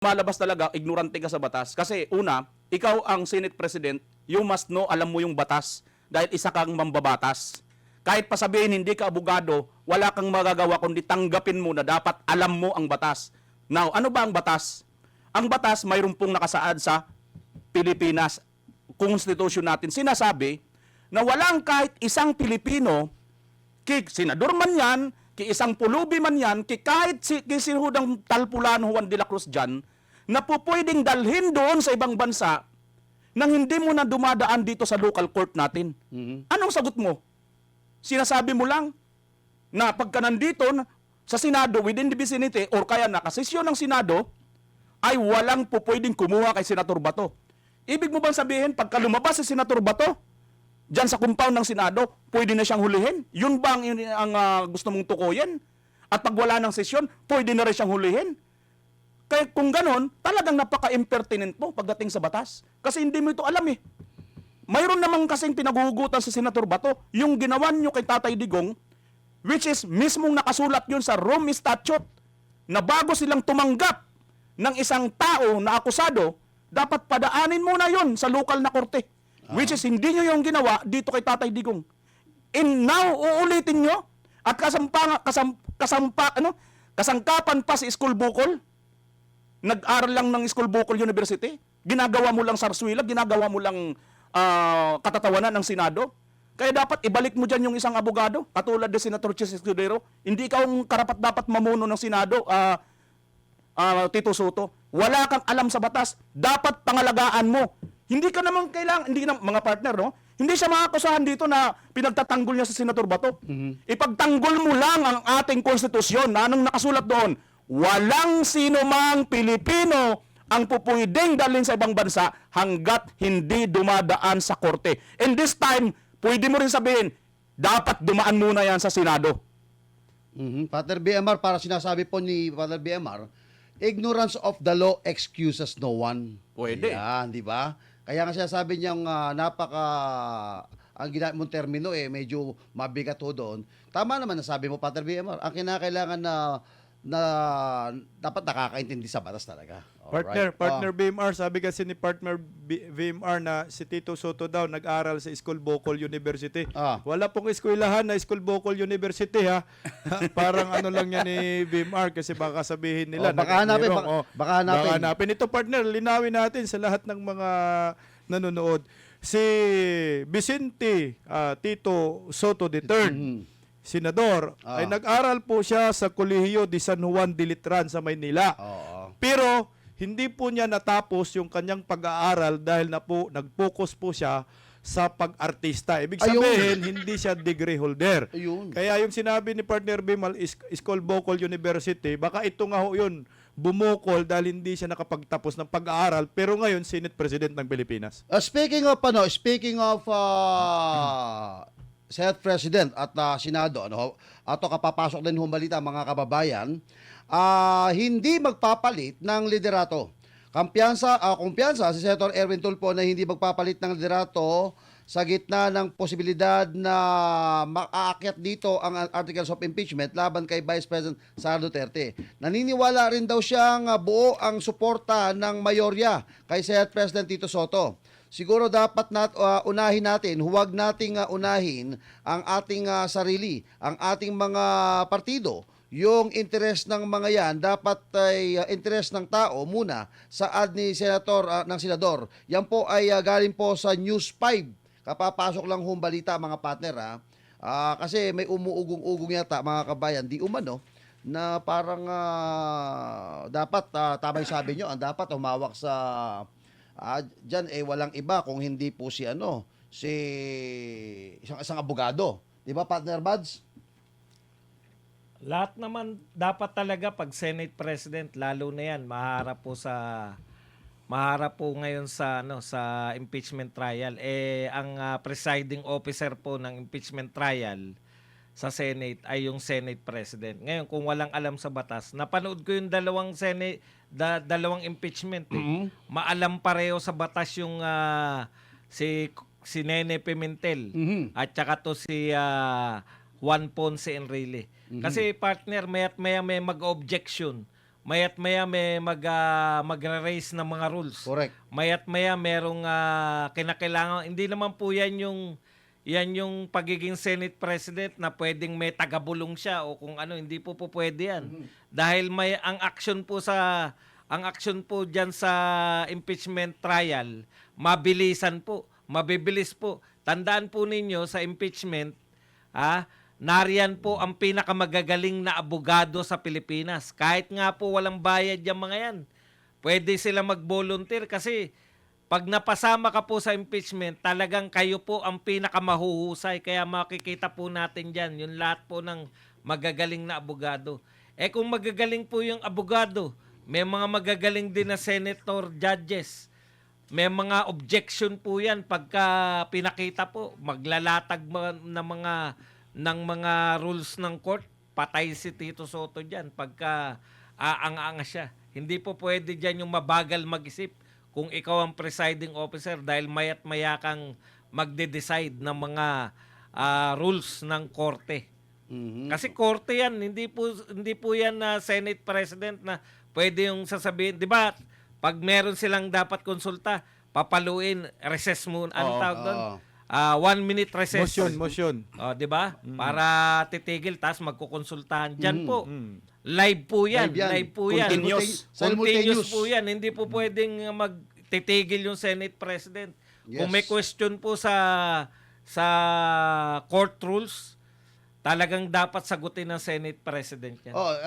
Malabas talaga, ignorante ka sa batas. Kasi una, ikaw ang Senate President, you must know, alam mo yung batas. Dahil isa kang mambabatas. Kahit pa sabihin hindi ka abogado, wala kang magagawa kundi tanggapin mo na dapat alam mo ang batas. Now, ano ba ang batas? Ang batas mayroon pong nakasaad sa Pilipinas, Constitution natin. Sinasabi na walang kahit isang Pilipino, senador man yan, isang pulubi man yan, kahit sinudang Talpulano Juan de la Cruz dyan, na po pwedeng dalhin doon sa ibang bansa nang hindi mo na dumadaan dito sa local court natin. Anong sagot mo? Sinasabi mo lang na pagka nandito sa Senado, within the vicinity, or kaya nakasesyon ng Senado, ay walang po pwedeng kumuha kay Senator Bato. Ibig mo bang sabihin, pagka lumabas si Senator Bato, diyan sa compound ng Senado, pwede na siyang hulihin? Yun ba ang gusto mong tukuyin? At pag wala ng sesyon, pwede na rin siyang hulihin? Kaya kung ganon, talagang napaka-impertinent mo pagdating sa batas. Kasi hindi mo ito alam eh. Mayroon namang kasing pinaguhugutan sa Senator Bato, yung ginawan nyo kay Tatay Digong, which is mismong nakasulat yun sa Rome Statute, na bago silang tumanggap ng isang tao na akusado, dapat padaanin muna yun sa local na korte. Which is hindi nyo yung ginawa dito kay Tatay Digong. And now, uulitin nyo at kasangkapan pa si School Bukol. Nag-aral lang ng School Bukol University. Ginagawa mo lang sarswila, ginagawa mo lang katatawanan ng Senado. Kaya dapat ibalik mo dyan yung isang abogado, katulad ni Senator Chis Escudero. Hindi ikaw ang karapat-dapat mamuno ng Senado, Tito Soto. Wala kang alam sa batas. Dapat pangalagaan mo. Hindi ka naman kailangan, hindi na, mga partner, no? Hindi siya makakusahan dito na pinagtatanggol niya sa Senator Bato. Ipagtanggol mo lang ang ating konstitusyon na anong nakasulat doon. Walang sino mang Pilipino ang pupwedeng dalhin sa ibang bansa hanggat hindi dumadaan sa korte. And this time, pwede mo rin sabihin, dapat dumaan muna yan sa Senado. Father BMR, para sinasabi po ni Father BMR, ignorance of the law excuses no one. Pwede. Yan, di ba? Kaya nga sinasabi niyang ang ginamit mong termino medyo mabigat ho doon. Tama naman nasabi mo, Father BMR. Ang kinakailangan na dapat nakakaintindi sa batas talaga. Partner BMR, sabi kasi ni partner BMR na si Tito Soto daw nag-aral sa School Bukol University. Wala pong eskwelahan na School Bukol University ha. Parang ano lang yan ni BMR kasi baka sabihin nila. Baka hanapin. Ito partner, linawin natin sa lahat ng mga nanonood. Si Vicente Tito Soto III, senador, ay nag-aral po siya sa Kolehiyo de San Juan de Letran sa Maynila. Pero hindi po niya natapos yung kanyang pag-aaral dahil nag-focus po siya sa pag-artista. Ibig sabihin, hindi siya degree holder. Kaya yung sinabi ni partner Bimal, School Bukol University, baka ito nga ho yun, bumukol dahil hindi siya nakapagtapos ng pag-aaral, pero ngayon, Senate President ng Pilipinas. Speaking of Senate President at Senado, ato kapapasok din humalita mga kababayan, hindi magpapalit ng liderato. Kumpiyansa si Senator Erwin Tulfo na hindi magpapalit ng liderato sa gitna ng posibilidad na makaakyat dito ang articles of impeachment laban kay Vice President Sara Duterte. Naniniwala rin daw siyang buo ang suporta ng mayorya kay Senate President Tito Soto. Siguro dapat unahin natin, huwag nating unahin ang ating sarili, ang ating mga partido. Yung interest ng mga yan, dapat ay interest ng tao muna sa ad ni senador. Yan po ay galing po sa News 5. Kapapasok lang hong balita mga partner kasi may umuugong-ugong yata mga kabayan, di umano, na parang dapat, tama yung sabi nyo, ang dapat humawak sa dyan walang iba kung hindi po si isang abogado. Di ba, partner Buds? Lahat naman dapat talaga pag Senate President, lalo na yan, maharap po ngayon sa sa impeachment trial. Ang presiding officer po ng impeachment trial sa Senate ay yung Senate President. Ngayon, kung walang alam sa batas, napanood ko yung dalawang impeachment. Maalam pareho sa batas yung si Nene Pimentel at saka to si Juan Ponce Enrile. Kasi partner, may mag-objection. mayat maya may magre-raise ng mga rules. Correct. Mayat maya merong kinakailangan. Hindi naman po yan yung pagiging Senate President na pwedeng may tagabulong siya o kung ano, hindi po pwede yan. Dahil may ang action po diyan sa impeachment trial, mabilisan po, mabibilis po. Tandaan po ninyo sa impeachment, nariyan po ang pinakamagagaling na abogado sa Pilipinas. Kahit nga po walang bayad yung mga yan. Pwede sila mag-volunteer kasi pag napasama ka po sa impeachment, talagang kayo po ang pinakamahuhusay. Kaya makikita po natin dyan, yung lahat po ng magagaling na abogado. Kung magagaling po yung abogado, may mga magagaling din na senator, judges. May mga objection po yan pagka pinakita po. Maglalatag ng mga rules ng court. Patay si Tito Soto dyan pagka aang-anga siya. Hindi po pwede dyan yung mabagal mag-isip kung ikaw ang presiding officer dahil mayat maya kang magde-decide ng mga rules ng korte. Kasi korte yan, hindi po yan na Senate President na pwede yung sasabihin, 'di ba? Pag meron silang dapat konsulta, papaluin, recess muna. Anong tawag doon? 1 minute recess. Motion. 'di ba? Para titigil tas magkukonsultahan. Diyan po. Live po yan. Live po yan. Continuous. Continuous po yan. Hindi po pwedeng magtitigil yung Senate President. Yes. Kung may question po sa court rules, talagang dapat sagutin ng Senate President yan.